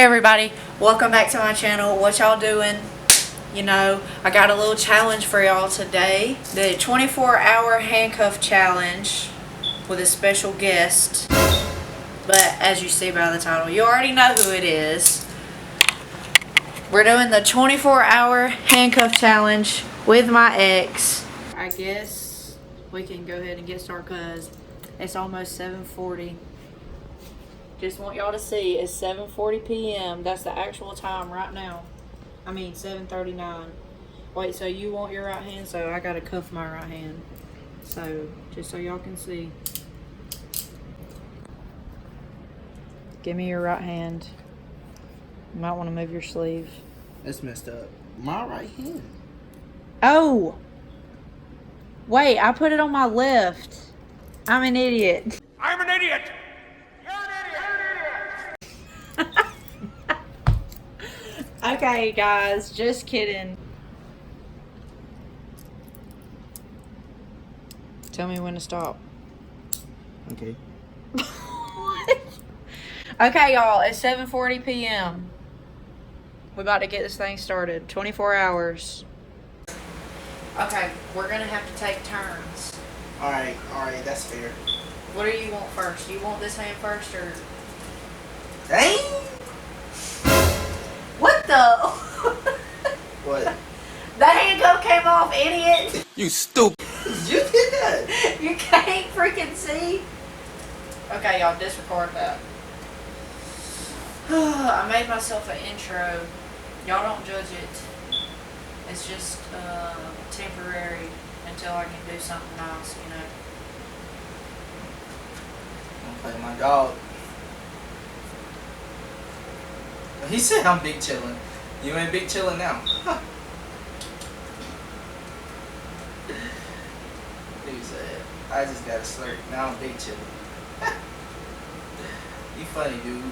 everybody, welcome back to my channel. What y'all doing? You know, I got a little challenge for y'all today. The 24-hour handcuff challenge with a special guest. But as you see by the title, you already know who it is. We're doing the 24-hour handcuff challenge with my ex. I guess we can go ahead and get started because it's almost 7:40. Just want y'all to see it's 7:40 p.m. That's the actual time right now. I mean 7:39. Wait, so you want your right hand? So I gotta cuff my right hand. So just so y'all can see. Give me your right hand. You might want to move your sleeve. That's messed up. My right hand. Oh! Wait, I put it on my left. I'm an idiot. I'm an idiot! Okay, guys, just kidding. Tell me when to stop. Okay. Okay, y'all, it's 7:40 p.m. We're about to get this thing started. 24 hours. Okay, we're gonna have to take turns. Alright, that's fair. What do you want first? You want this hand first or? Dang! What the? What? The handcuff came off, idiot! You stupid! You did that! You can't freaking see? Okay, y'all, disregard that. I made myself an intro. Y'all don't judge it. It's just temporary until I can do something nice, you know. I'm playing my dog. He said I'm big chillin'. You ain't big chillin' now. Huh. Dude said, I just got a slurp. Now I'm big chillin'. You funny, dude.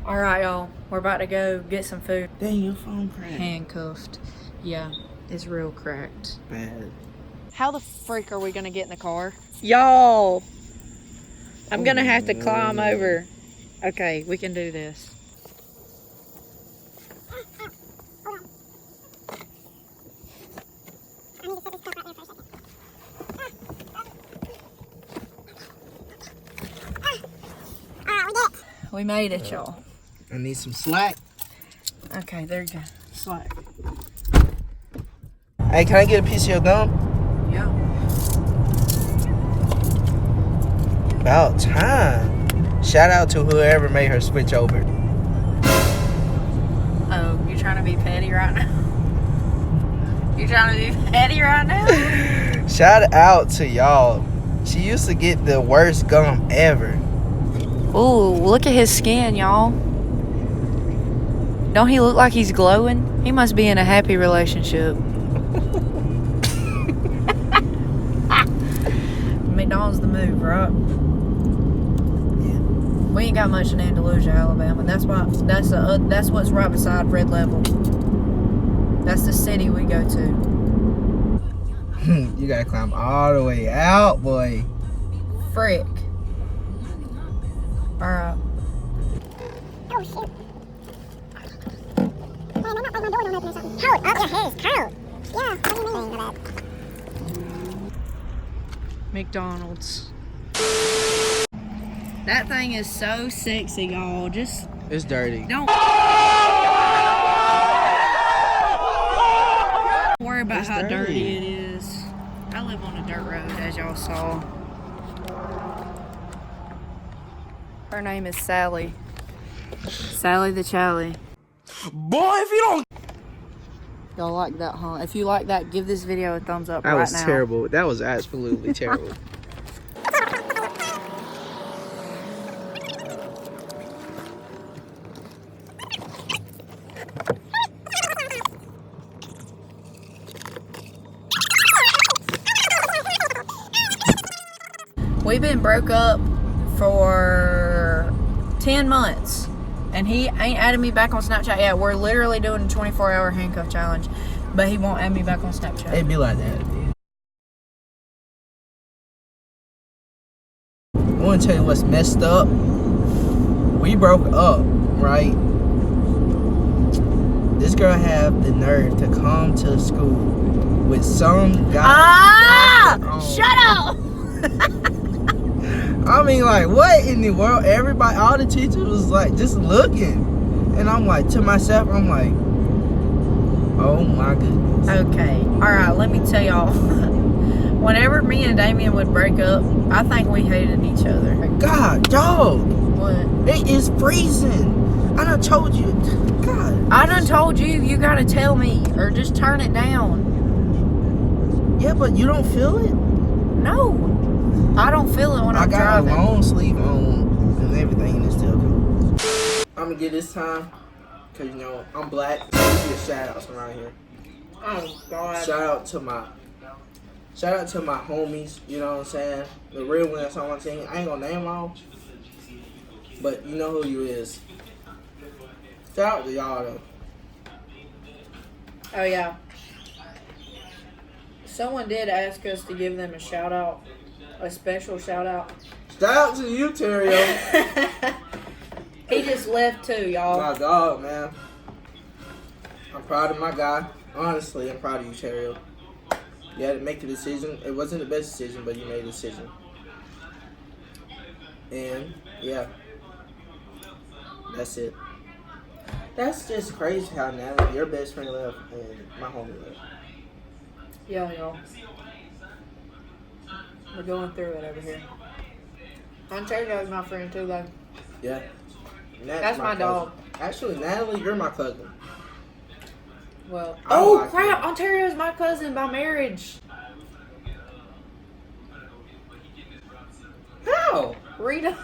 Alright, y'all. We're about to go get some food. Dang, your phone cracked. Handcuffed. Yeah, it's real cracked. Bad. How the freak are we gonna get in the car? Y'all! I'm gonna have to climb over. Okay, we can do this. We made it, y'all. I need some slack. Okay, there you go. Slack. Hey, can I get a piece of your gum? Yeah. About time. Shout out to whoever made her switch over. Oh, you trying to be petty right now? You trying to be petty right now? Shout out to y'all. She used to get the worst gum ever. Ooh, look at his skin, y'all. Don't he look like he's glowing? He must be in a happy relationship. McDonald's the move, right? Yeah. We ain't got much in Andalusia, Alabama. That's what's right beside Red Level. That's the city we go to. You gotta climb all the way out, boy. Frick. Alright. Oh shit. Man, I'm not my door don't open or something. Cold. Oh, your hair is cold. Yeah, what do you mean? McDonald's. That thing is so sexy, y'all. Just It's dirty. don't worry about It's how dirty. dirty it is. I live on a dirt road, as y'all saw. Her name is Sally. Sally the Chally. Boy, if you don't... Y'all like that, huh? If you like that, give this video a thumbs up That right was now. terrible. That was absolutely terrible. We've been broke up for 10 months. And he ain't added me back on Snapchat yet. We're literally doing a 24-hour handcuff challenge. But he won't add me back on Snapchat. It'd be like that. I want to tell you what's messed up. we broke up, right? This girl have the nerve to come to school with some guy. Shut up! I mean, like, what in the world? Everybody, all the teachers was like, just looking. And I'm like, to myself, I'm like, oh my goodness. Okay, alright, let me tell y'all. Whenever me and Damien would break up, I think we hated each other. God, dog. What? It is freezing. I done told you. God. I done told you, you gotta tell me, or just turn it down. Yeah, but you don't feel it? No, I don't feel it when I'm got driving. a long sleeve on and everything, and it's still cool. I'm gonna get this time, because, you know, I'm black. So we get shout outs around here. Oh, God. Shout out to my homies, you know what I'm saying? The real ones that's on my team. I ain't gonna name them all, but you know who you is. Shout out to y'all though. Oh, yeah. Someone did ask us to give them a shout out, a special shout out. Shout out to you, Terrio. He just left too, y'all. My dog, man. I'm proud of my guy. Honestly, I'm proud of you, Terrio. You had to make a decision. It wasn't the best decision, but you made a decision. And, yeah. That's it. That's just crazy how now your best friend left and my homie left. Yeah, y'all. We're going through it over here. Ontario's my friend too, though. Yeah. That's my dog. Actually, Natalie, you're my cousin. Well, I oh like crap! you. Ontario's my cousin by marriage. How? Rita.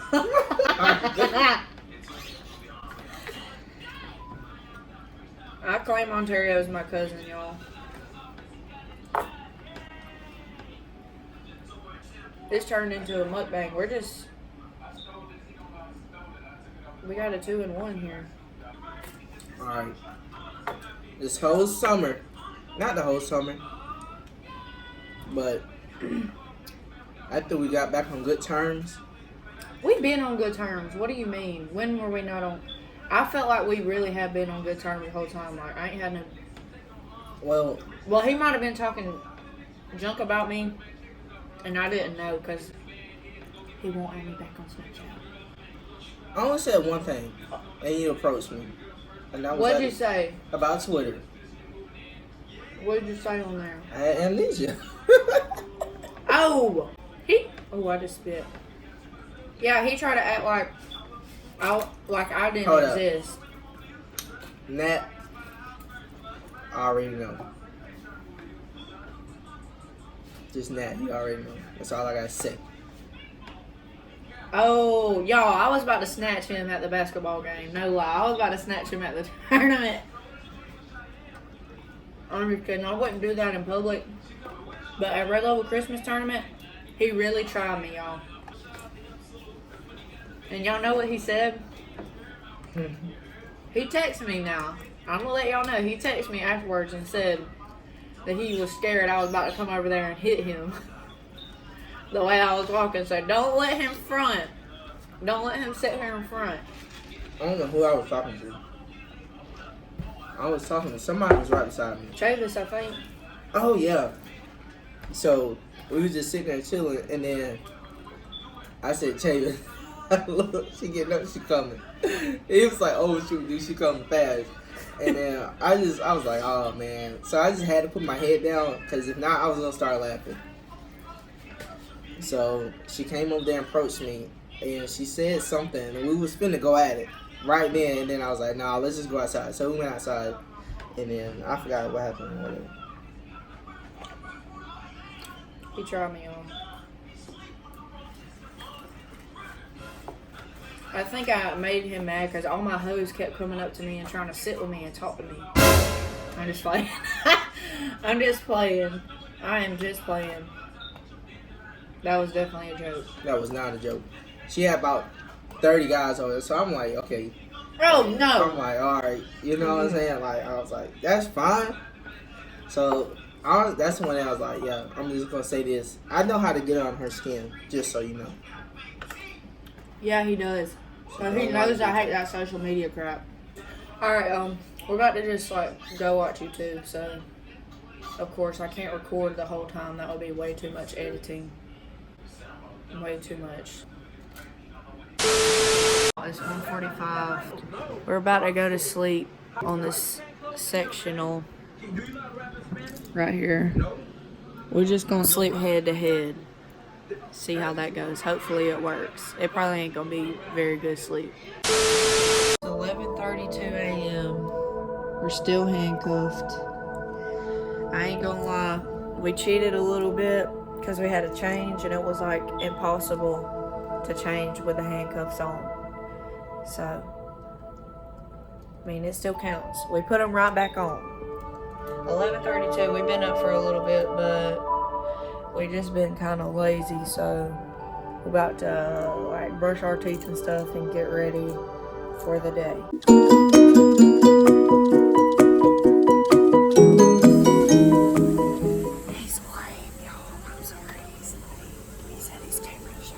I claim Ontario as my cousin, y'all. This turned into a mukbang. We got a 2-in-1 here. Alright. This whole summer, not the whole summer, but after we got back on good terms. We've been on good terms. What do you mean? When were we not on? I felt like we really have been on good terms the whole time. Like, I ain't had no. Well, He might have been talking junk about me, and I didn't know because he won't add me back on Snapchat. I only said one thing, and you approached me. And that was What'd you say? About Twitter. What'd you say on there? I had amnesia. Oh, I just spit. Yeah, he tried to act like I didn't Hold up. exist. Nat, I already know. Just Nat, you already know. That's all I gotta say. Oh, y'all, I was about to snatch him at the basketball game. No lie, I was about to snatch him at the tournament. I'm just kidding. I wouldn't do that in public. But at Red Level Christmas tournament, he really tried me, y'all. And y'all know what he said? He texted me now. I'm going to let y'all know. He texted me afterwards and said that he was scared I was about to come over there and hit him. The way I was walking. So don't let him front. Don't let him sit here in front. I don't know who I was talking to. I was talking to somebody who was right beside me. Travis, I think. Oh, yeah. So, we was just sitting there chilling, and then I said, Travis, look, she getting up, she coming. He was like, oh, shoot, dude, she coming fast. And then I was like, oh, man. So I just had to put my head down, because if not, I was going to start laughing. So she came over there and approached me, and she said something, and we was finna go at it right then. And then I was like, nah, let's just go outside. So we went outside, and then I forgot what happened or whatever. He tried me on. I think I made him mad because all my hoes kept coming up to me and trying to sit with me and talk to me. I'm just playing. I'm just playing. I am just playing. That was definitely a joke. That was not a joke. She had about 30 guys over there, so I'm like, okay. Oh, no. I'm like, all right. You know what I'm saying? Like, I was like, that's fine. So, that's when I was like, yeah, I'm just going to say this. I know how to get on her skin, just so you know. Yeah, he does. So he knows I hate that social media crap. Alright, we're about to just like go watch YouTube, so of course I can't record the whole time. That would be way too much editing. Way too much. It's 1:45. We're about to go to sleep on this sectional right here. We're just gonna sleep head to head. See how that goes. Hopefully it works. It probably ain't gonna be very good sleep. It's 11:32 a.m. We're still handcuffed. I ain't gonna lie. We cheated a little bit because we had to change and it was like impossible to change with the handcuffs on. So, I mean, it still counts. We put them right back on. 11:32. We've been up for a little bit, but we just been kind of lazy, so we're about to like brush our teeth and stuff and get ready for the day. He's lame, y'all. I'm sorry. He's lame. He said he's camera shy.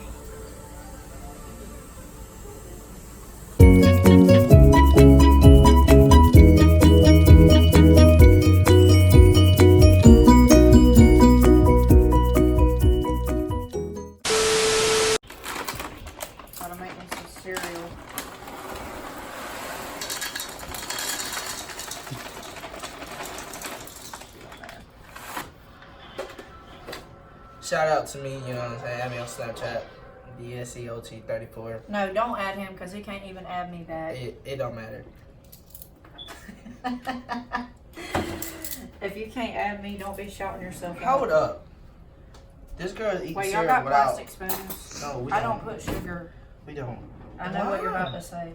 Gotta make me some cereal. Shout out to me, you know what I'm saying? Add me on Snapchat, DSEOT34. No, don't add him because he can't even add me back. It don't matter. If you can't add me, don't be shouting yourself out. Hold up. This girl eats Wait, y'all cereal got without. plastic spoons? No, we I don't. don't put sugar. We don't. I know what you're about to say.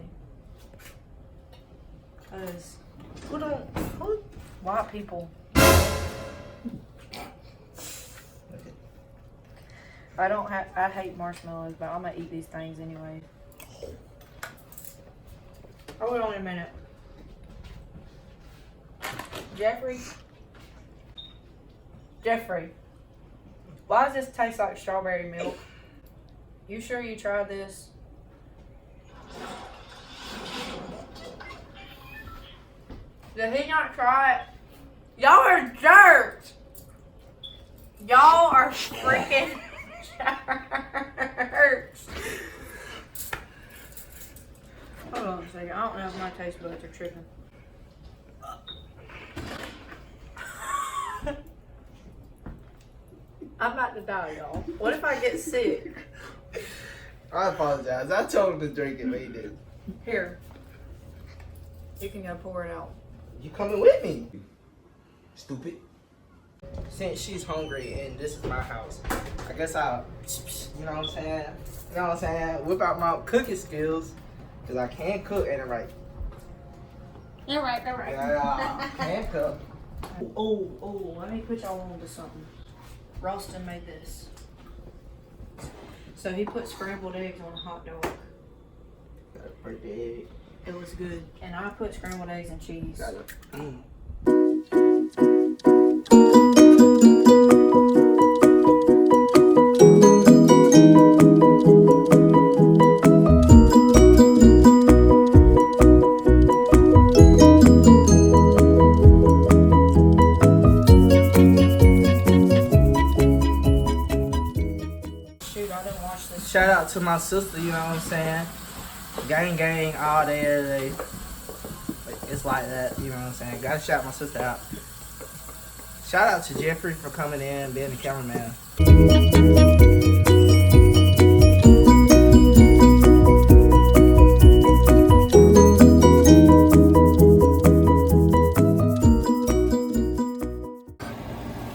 Cause Who don't? Who? white people. I hate marshmallows, but I'm gonna eat these things anyway. Hold on a minute. Jeffrey, why does this taste like strawberry milk? You sure you tried this? Did he not try it? Y'all are jerks! Y'all are freaking jerks! Hold on a second. I don't know if my taste buds are tripping. I'm about to die, y'all. What if I get sick? I apologize. I told him to drink it, but he didn't. Here. You can go pour it out. You coming with me? Stupid. Since she's hungry and this is my house, I guess I'll, you know what I'm saying? You know what I'm saying? Whip out my cooking skills, because I can cook and right. You're right. Yeah, handcuff. Oh, let me put y'all on to something. Ralston made this. So he put scrambled eggs on a hot dog. Got a birthday egg. It was good. And I put scrambled eggs and cheese. Got a, Shoot, I didn't watch this. Shout out to my sister, you know what I'm saying? Gang, all day, every day. It's like that, you know what I'm saying? Gotta shout my sister out. Shout out to Jeffrey for coming in, being the cameraman.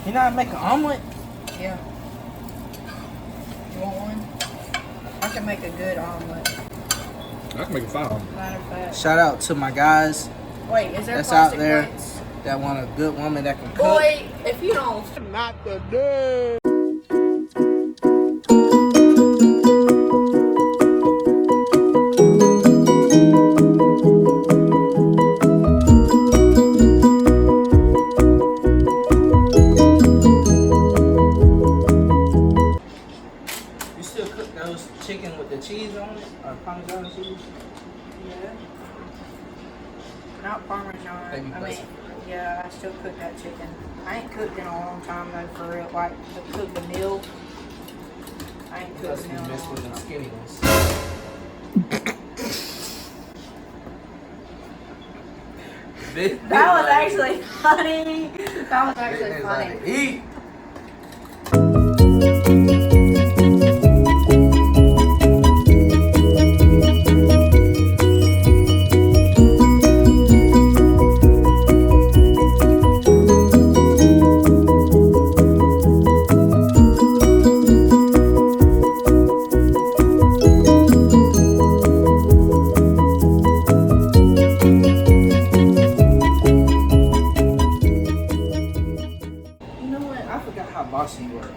You know how to make an omelet? Yeah. You want one? I can make a good omelet. I can make a fire. Matter of fact. Shout out to my guys Wait, is there that's out plastic there plates? that want a good woman that can cook. Boy, if you don't. Not today. You still cook those chicken with the cheese on it? Or Parmesan cheese? not. They be I mean, busting. yeah, I still cook that chicken. I ain't cooked in a long time though, for real. Like, to cook the meal. I ain't cooked Plus, the we meal in a mess long with them time. skinny ones. That was actually funny. That was actually They funny. like, eat. You know what? I forgot how bossy you were.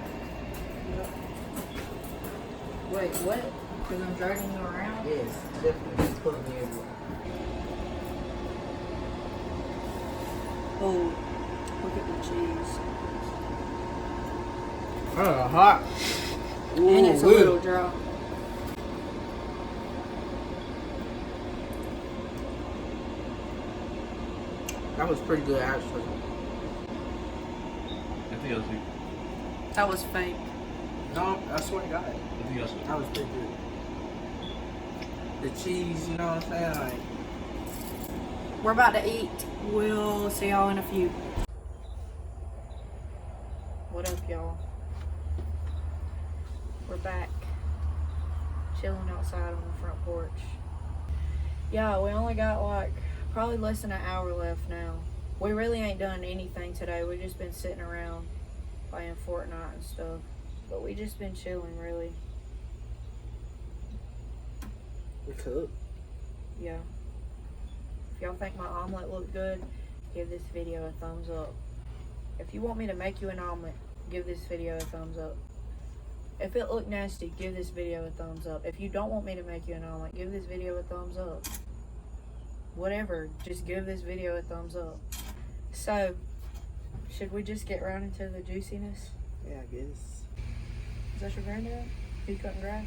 Wait, what? Because I'm dragging you around? Yes, definitely. He's pulling me everywhere. Oh, look at the cheese. Hot. And it's a wee. little dry. That was pretty good, actually. I think that's it. That was fake. No, I swear to God. I think that's it. That was pretty good. The cheese, you know what I'm saying? Like, We're about to eat. We'll see y'all in a few. What up, y'all? We're back. Chilling outside on the front porch. Yeah, we only got like probably less than an hour left now. We really ain't done anything today. We just been sitting around playing Fortnite and stuff. But we just been chilling, really. we cooked. Yeah. If y'all think my omelet looked good, give this video a thumbs up. If you want me to make you an omelet, give this video a thumbs up. If it looked nasty, give this video a thumbs up. If you don't want me to make you an omelet, give this video a thumbs up. Whatever, just give this video a thumbs up. So, should we just get right into the juiciness? Yeah, I guess. Is that your granddad? He cutting grass?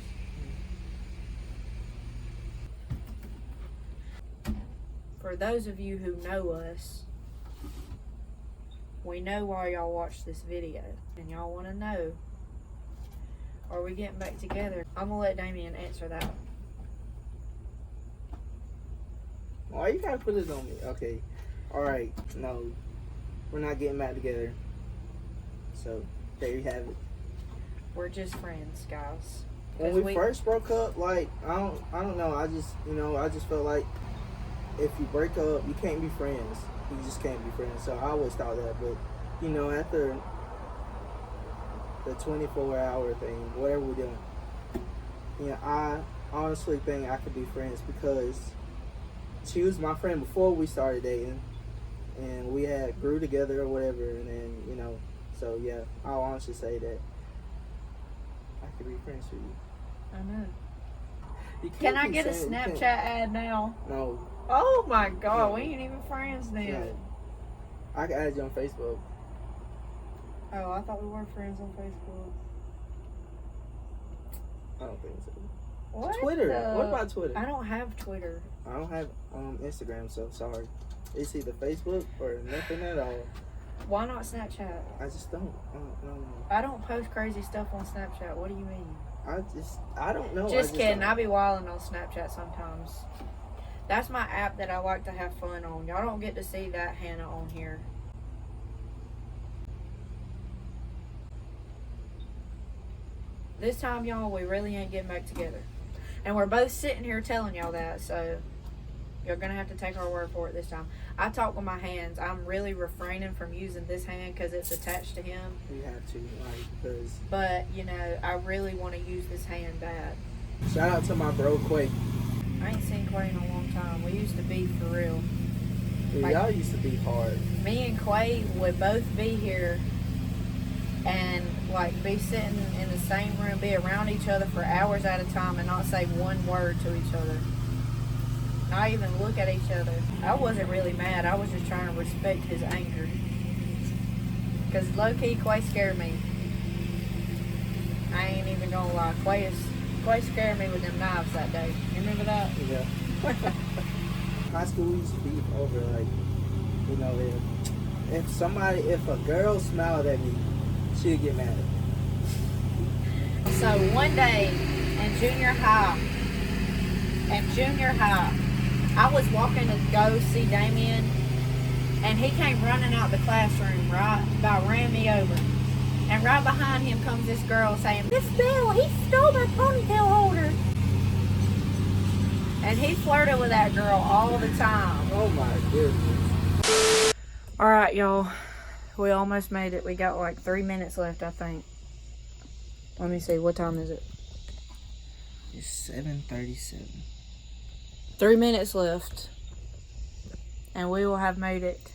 For those of you who know us, we know why y'all watch this video. And y'all want to know, are we getting back together? I'm going to let Damien answer that. Why you gotta put this on me? Okay. Alright, no. We're not getting back together. So, there you have it. We're just friends, guys. When 'Cause we first broke up, like, I don't know, I just felt like if you break up, you can't be friends. You just can't be friends. So I always thought that, but you know, after the 24-hour thing, whatever we're doing, you know, I honestly think I could be friends because she was my friend before we started dating, and we had grew together or whatever, and then, you know, so yeah, I'll honestly say that I could be friends with you. I know. You Can I keep get a saying- you Snapchat can't- ad now? No. Oh my god, No. we ain't even friends then. No. I can add you on Facebook. Oh, I thought we were friends on Facebook. I don't think so. What? Twitter. the- What about Twitter? I don't have Twitter. I don't have Instagram, so sorry. It's either Facebook or nothing at all. Why not Snapchat? I just don't. No. I don't post crazy stuff on Snapchat. What do you mean? I don't know. Just I kidding. don't. I be wilding on Snapchat sometimes. That's my app that I like to have fun on. Y'all don't get to see that Hannah on here. This time, y'all, we really ain't getting back together. And we're both sitting here telling y'all that, so you're going to have to take our word for it this time. I talk with my hands. I'm really refraining from using this hand because it's attached to him. We have to, like, because. But, you know, I really want to use this hand bad. Shout out to my bro Quake. I ain't seen Quay in a long time. We used to be for real. Yeah, Like- y'all used to be hard. Me and Quay would both be here and like be sitting in the same room, be around each other for hours at a time and not say one word to each other. Not even look at each other. I wasn't really mad. I was just trying to respect his anger. Because low-key, Quay scared me. I ain't even gonna lie. Quay scared me with them knives that day. You remember that? Yeah. High school we used to be over like You know, if a girl smiled at me, she'd get mad at me. So one day in junior high, I was walking to go see Damien, and he came running out the classroom, right? About ran me over. And right behind him comes this girl saying, "Miss Bell, he stole my ponytail holder." And he flirted with that girl all the time. Oh my goodness. All right, y'all. We almost made it. We got like 3 minutes left, I think. Let me see. What time is it? It's 7:37. 3 minutes left. And we will have made it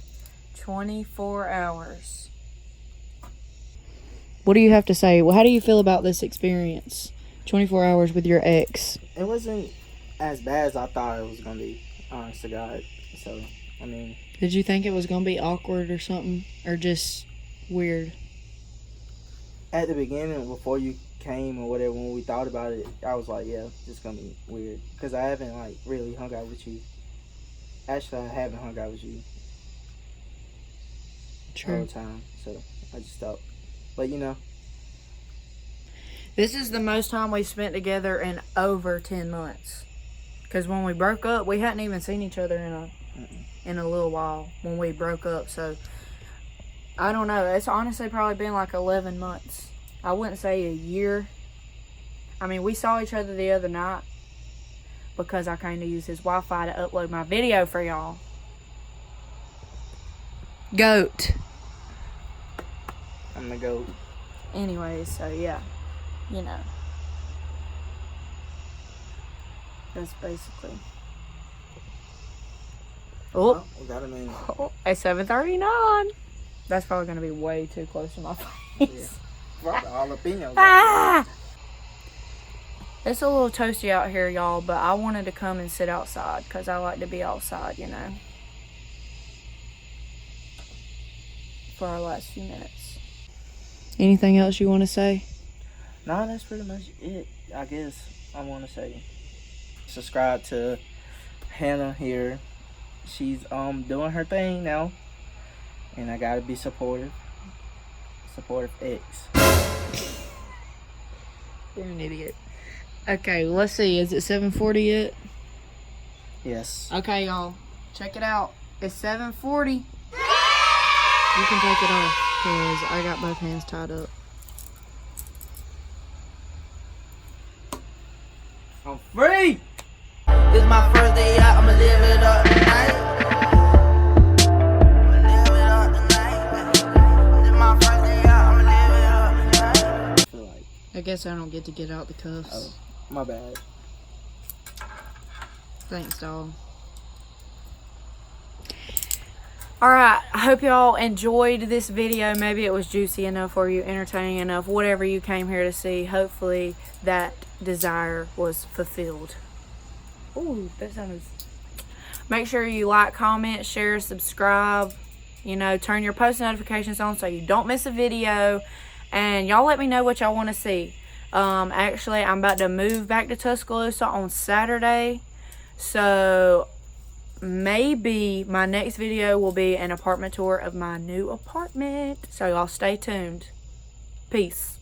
24 hours. What do you have to say? Well, how do you feel about this experience? 24 hours with your ex. It wasn't as bad as I thought it was gonna be, honest to God. So, I mean, Did you think it was going to be awkward or something? Or just weird? at the beginning, before you came or whatever, when we thought about it, I was like, yeah, it's gonna be weird. Because I haven't, like, really hung out with you. Actually, I haven't hung out with you the whole time. So, I just thought. But, you know. This is the most time we spent together in over 10 months. Because when we broke up, we hadn't even seen each other in a little while when we broke up. So, I don't know. It's honestly probably been like 11 months. I wouldn't say a year. I mean, we saw each other the other night because I came to use his Wi-Fi to upload my video for y'all. Goat. I'm gonna go. Anyways, so yeah. You know. That's basically. Oh, We got him in. it's 7:39. That's probably going to be way too close to my face. Probably all up in your. Ah! It's a little toasty out here, y'all, but I wanted to come and sit outside because I like to be outside, you know. For our last few minutes. Anything else you want to say? No, that's pretty much it. I guess I want to say. Subscribe to Hannah here. She's doing her thing now, and I gotta be supportive. Supportive ex. You're an idiot. Okay, let's see. Is it 7:40 yet? Yes. Okay, y'all. Check it out. It's 7:40. You can take it off because I got both hands tied up. I'm free. This my first day out, I'ma live it up tonight. Live it up tonight. This my first day out, I'ma live it up tonight. I feel like. I guess I don't get to get out the cuffs. Oh, my bad. Thanks, dog. Alright, I hope y'all enjoyed this video. Maybe it was juicy enough for you, entertaining enough, whatever you came here to see. Hopefully that desire was fulfilled. Ooh, that sounded... Make sure you like, comment, share, subscribe. You know, turn your post notifications on so you don't miss a video. And y'all let me know what y'all want to see. Actually, I'm about to move back to Tuscaloosa on Saturday. So, maybe my next video will be an apartment tour of my new apartment. So, y'all stay tuned. Peace.